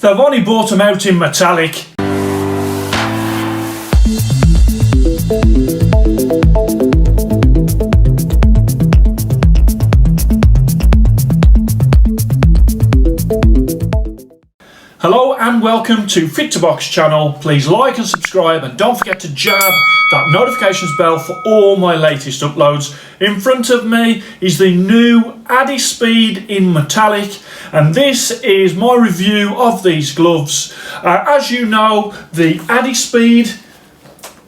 They've only bought them out in metallic. Hello and welcome to VictorBox channel. Please like and subscribe and don't forget to jab that notifications bell for all my latest uploads. In front of me is the new Adispeed in metallic, and this is my review of these gloves. As you know, the Adispeed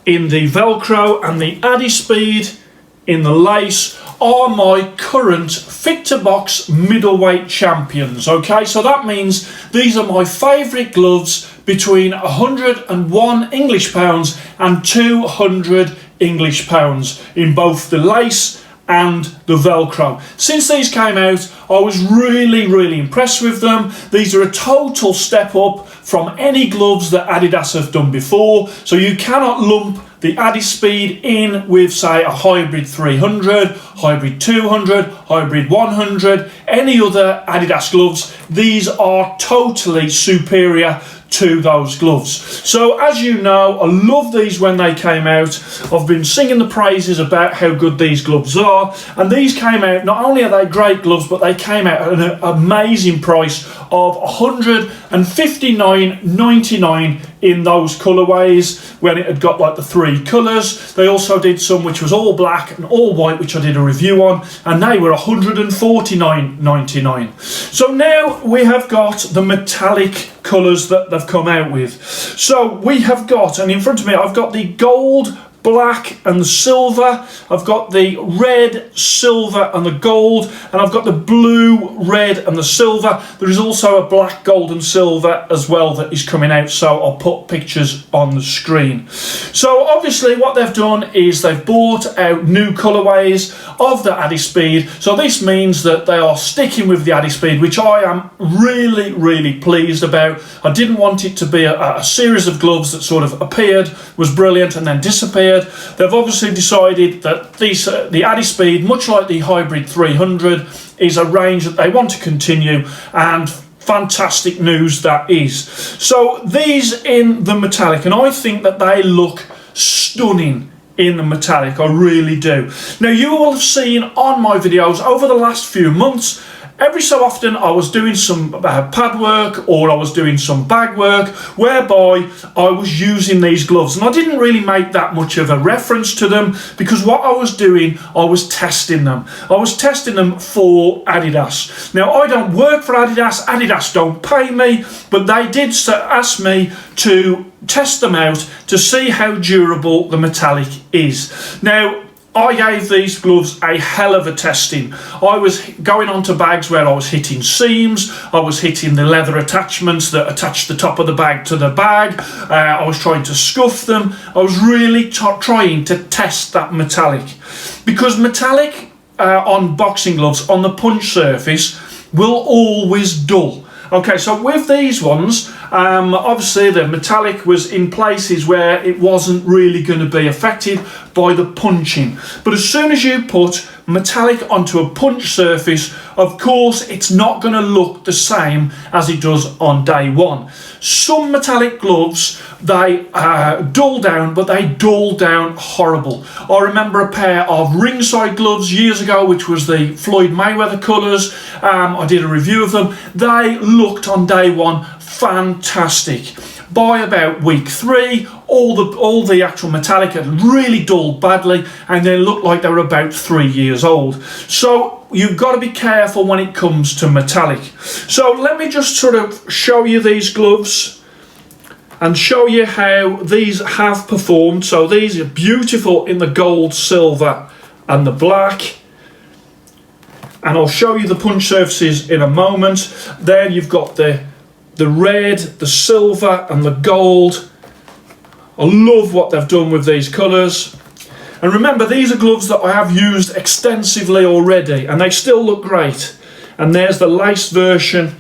in the Velcro and the Adispeed in the lace are my current VictorBox middleweight champions. Okay, so that means these are my favourite gloves between 101 English pounds and 200 English pounds in both the lace and the Velcro. Since these came out, I was really impressed with them. These are a total step up from any gloves that Adidas have done before, so you cannot lump the Adispeed in with, say, a hybrid 300, hybrid 200, hybrid 100, any other Adidas gloves. These are totally superior to those gloves. So as you know, I love these when they came out. I've been singing the praises about how good these gloves are, and these came out, not only are they great gloves, but they came out at an amazing price of $159.99 in those colorways, when it had got like the 3 colors. They also did some which was all black and all white, which I did a review on, and they were $149.99. So now we have got the metallic colors that they've come out with. So we have got, and in front of me I've got the gold, black and the silver. I've got the red, silver and the gold, and I've got the blue, red and the silver. There is also a black, gold and silver as well that is coming out, so I'll put pictures on the screen. So obviously what they've done is they've brought out new colorways of the Adispeed, so this means that they are sticking with the Adispeed, which I am really pleased about. I didn't want it to be a series of gloves that sort of appeared, was brilliant and then disappeared. They've obviously decided that the Adispeed, much like the Hybrid 300, is a range that they want to continue, and fantastic news that is. So these in the metallic, and I think that they look stunning in the metallic, I really do. Now you will have seen on my videos over the last few months, every so often I was doing some pad work or I was doing some bag work whereby I was using these gloves, and I didn't really make that much of a reference to them because what I was doing, I was testing them. I was testing them for Adidas. Now I don't work for Adidas, Adidas don't pay me, but they did ask me to test them out to see how durable the metallic is. Now I gave these gloves a hell of a testing. I was going onto bags where I was hitting seams, I was hitting the leather attachments that attach the top of the bag to the bag, I was trying to scuff them. I was really trying to test that metallic, because metallic on boxing gloves on the punch surface will always dull. Okay, so with these ones, obviously the metallic was in places where it wasn't really going to be affected by the punching. But as soon as you put metallic onto a punch surface, of course it's not going to look the same as it does on day one. Some metallic gloves, they dull down, but they dull down horrible. I remember a pair of ringside gloves years ago, which was the Floyd Mayweather colours. I did a review of them. They looked on day one fantastic. By about week 3, all the actual metallic had really dulled badly, and they looked like they were about 3 years old. So you've got to be careful when it comes to metallic. So let me just sort of show you these gloves and show you how these have performed. So these are beautiful in the gold, silver and the black, and I'll show you the punch surfaces in a moment. Then you've got the red, the silver and the gold. I love what they've done with these colours. And remember, these are gloves that I have used extensively already, and they still look great. And there's the lace version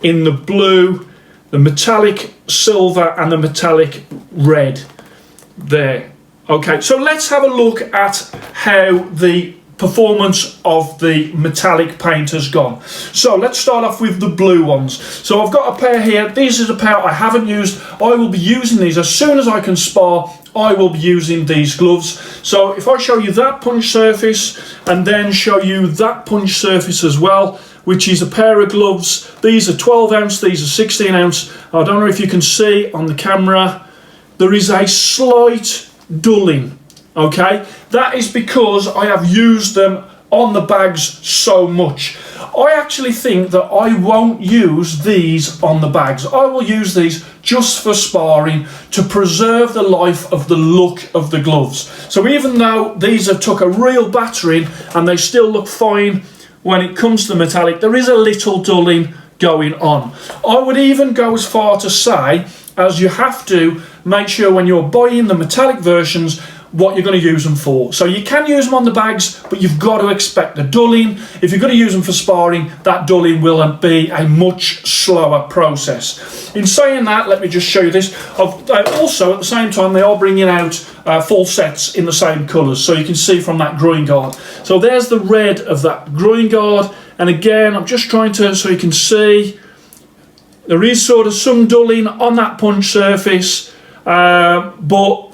in the blue, the metallic silver and the metallic red there. Okay, so let's have a look at how the performance of the metallic paint has gone. So let's start off with the blue ones. So I've got a pair here. These is a pair I haven't used. I will be using these as soon as I can spar. I will be using these gloves. So if I show you that punch surface and then show you that punch surface as well, which is a pair of gloves. These are 12 ounce, these are 16 ounce. I don't know if you can see on the camera, there is a slight dulling, okay? That is because I have used them on the bags so much. I actually think that I won't use these on the bags. I will use these just for sparring to preserve the life of the look of the gloves. So even though these have took a real battering and they still look fine when it comes to the metallic, there is a little dulling going on. I would even go as far to say, as you have to make sure when you're buying the metallic versions what you're going to use them for. So you can use them on the bags, but you've got to expect the dulling. If you're going to use them for sparring, that dulling will be a much slower process. In saying that, let me just show you this. Also, at the same time, they are bringing out full sets in the same colours, so you can see from that groin guard. So there's the red of that groin guard, and again, I'm just trying to, so you can see, there is sort of some dulling on that punch surface, but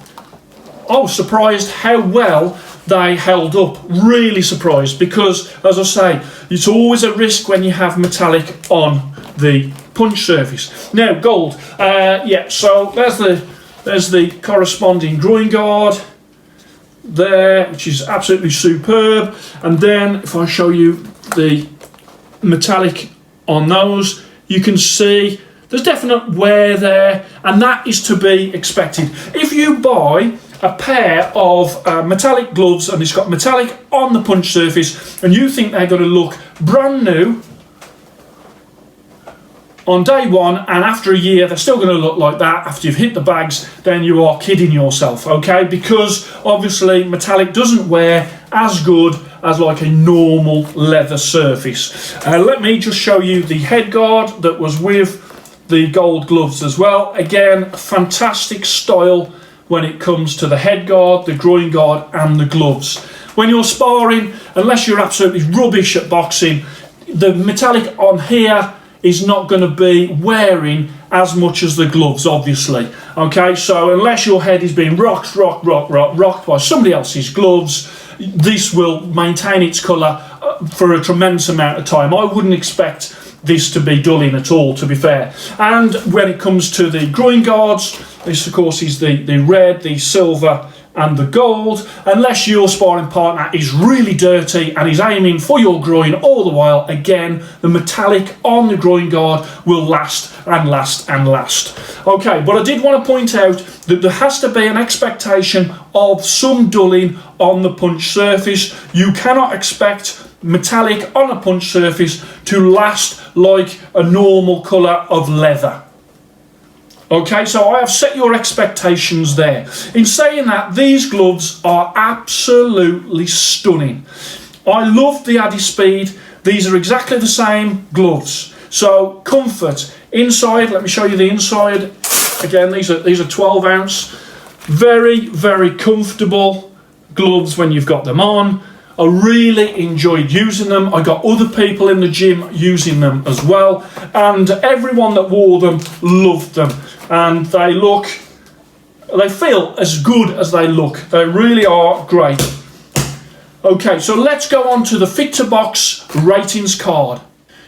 I was surprised how well they held up. Really surprised, because as I say, it's always a risk when you have metallic on the punch surface. Now gold, yeah, so there's the corresponding groin guard there, which is absolutely superb. And then if I show you the metallic on those, you can see there's definite wear there, and that is to be expected. If you buy a pair of metallic gloves and it's got metallic on the punch surface and you think they're going to look brand new on day one, and after a year they're still going to look like that after you've hit the bags, then you are kidding yourself, okay? Because obviously metallic doesn't wear as good as like a normal leather surface. Let me just show you the head guard that was with the gold gloves as well. Again, fantastic style when it comes to the head guard, the groin guard and the gloves. When you're sparring, unless you're absolutely rubbish at boxing, the metallic on here is not going to be wearing as much as the gloves, obviously. Okay, so unless your head is being rocked by somebody else's gloves, this will maintain its colour for a tremendous amount of time. I wouldn't expect this to be dulling at all, to be fair. And when it comes to the groin guards, this of course is the red, the silver and the gold. Unless your sparring partner is really dirty and is aiming for your groin all the while, again, the metallic on the groin guard will last and last and last. Okay, but I did want to point out that there has to be an expectation of some dulling on the punch surface. You cannot expect metallic on a punch surface to last like a normal colour of leather. Okay, so I have set your expectations there. In saying that, these gloves are absolutely stunning. I love the Adispeed. These are exactly the same gloves. So comfort inside. Let me show you the inside. Again, these are 12 ounce. Very, very comfortable gloves when you've got them on. I really enjoyed using them. I got other people in the gym using them as well, and everyone that wore them loved them, and they feel as good as they look. They really are great. Okay, so let's go on to the VictorBox ratings card.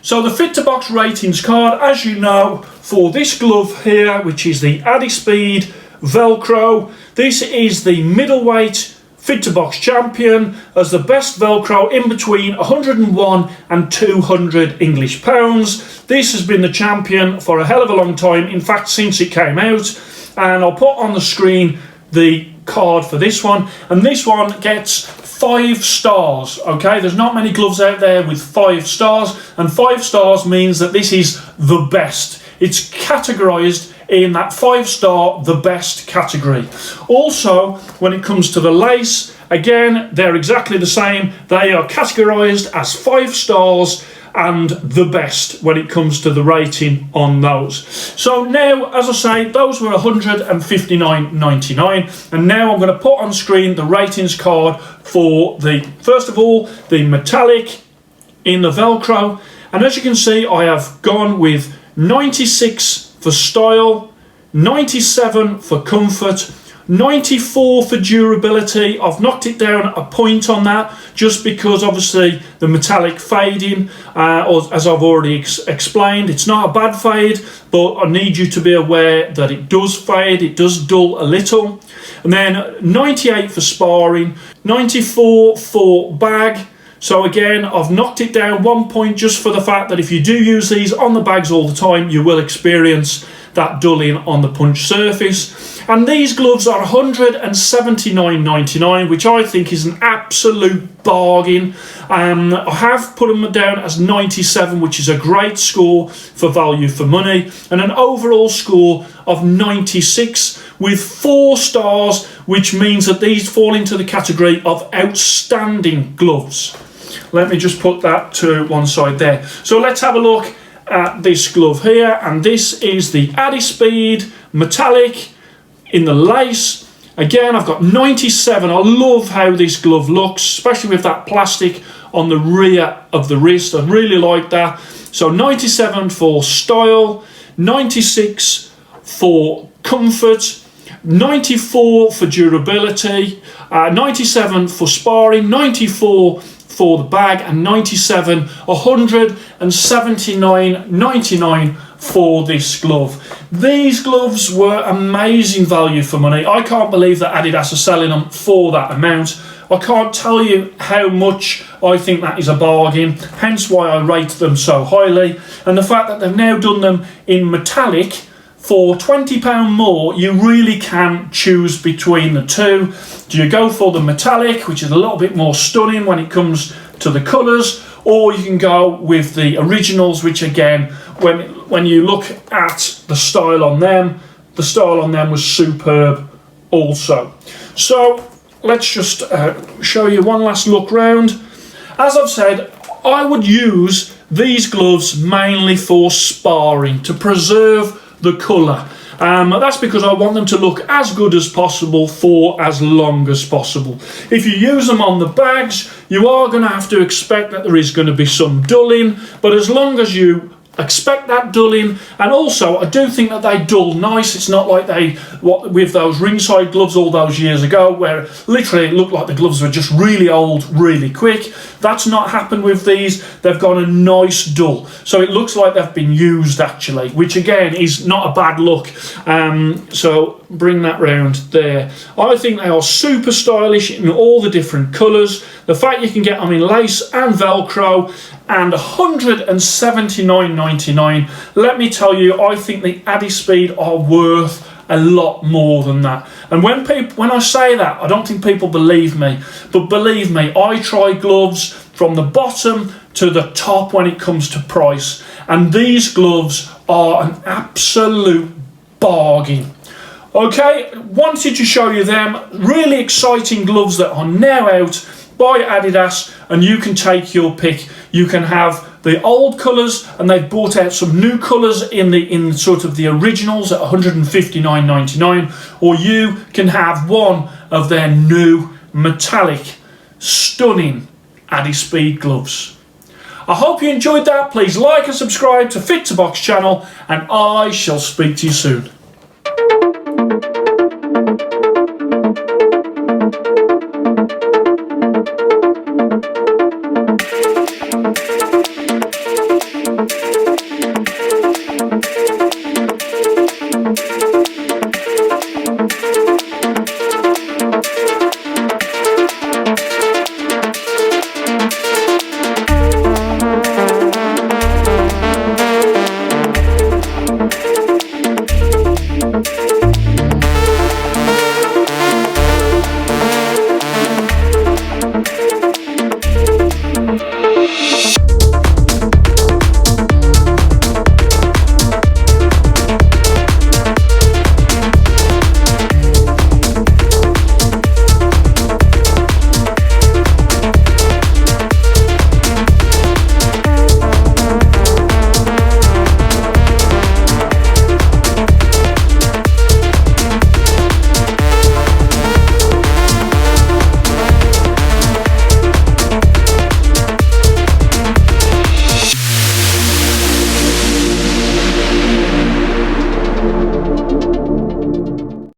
So the VictorBox ratings card, as you know, for this glove here, which is the Adispeed Velcro, this is the middleweight VictorBox champion, as the best Velcro in between 101 and 200 English pounds. This has been the champion for a hell of a long time, in fact since it came out, and I'll put on the screen the card for this one, and this one gets 5 stars. Okay, there's not many gloves out there with 5 stars, and 5 stars means that this is the best. It's categorized in that 5-star, the best category. Also, when it comes to the lace, again, they're exactly the same. They are categorized as 5 stars, and the best when it comes to the rating on those. So now, as I say, those were $159.99, and now I'm going to put on screen the ratings card for the, first of all, the metallic in the Velcro, and as you can see, I have gone with 96 for style, 97 for comfort, 94 for durability. I've knocked it down a point on that just because obviously the metallic fading, or as I've already explained, it's not a bad fade, but I need you to be aware that it does fade, it does dull a little. And then 98 for sparring, 94 for bag. So again, I've knocked it down 1 point just for the fact that if you do use these on the bags all the time, you will experience that dulling on the punch surface. And these gloves are $179.99, which I think is an absolute bargain. I have put them down as 97, which is a great score for value for money, and an overall score of 96 with 4 stars, which means that these fall into the category of outstanding gloves. Let me just put that to one side there. So let's have a look at this glove here, and this is the Adispeed metallic in the lace. Again, I've got 97. I love how this glove looks, especially with that plastic on the rear of the wrist. I really like that. So 97 for style, 96 for comfort, 94 for durability, 97 for sparring, 94 for the bag, and 97, $179.99 for this glove. These gloves were amazing value for money. I can't believe that Adidas are selling them for that amount. I can't tell you how much I think that is a bargain, hence why I rate them so highly. And the fact that they've now done them in metallic for £20 more, you really can choose between the two. Do you go for the metallic, which is a little bit more stunning when it comes to the colours, or you can go with the originals, which again, when you look at the style on them was superb also. So let's just show you one last look round. As I've said, I would use these gloves mainly for sparring to preserve the colour. That's because I want them to look as good as possible for as long as possible. If you use them on the bags, you are going to have to expect that there is going to be some dulling, but as long as you expect that dulling, and also I do think that they dull nice. It's not like with those ringside gloves all those years ago where literally it looked like the gloves were just really old really quick. That's not happened with these. They've got a nice dull, so it looks like they've been used actually, which again is not a bad look. So bring that round there. I think they are super stylish in all the different colours. The fact you can get them in lace and Velcro, and $179.99. Let me tell you, I think the Adispeed are worth a lot more than that. And when I say that, I don't think people believe me, but believe me, I try gloves from the bottom to the top when it comes to price, and these gloves are an absolute bargain. Okay, wanted to show you them really exciting gloves that are now out by Adidas, and you can take your pick. You can have the old colours, and they've brought out some new colours in sort of the originals at $159.99, or you can have one of their new metallic stunning Adispeed gloves. I hope you enjoyed that. Please like and subscribe to VictorBox channel, and I shall speak to you soon.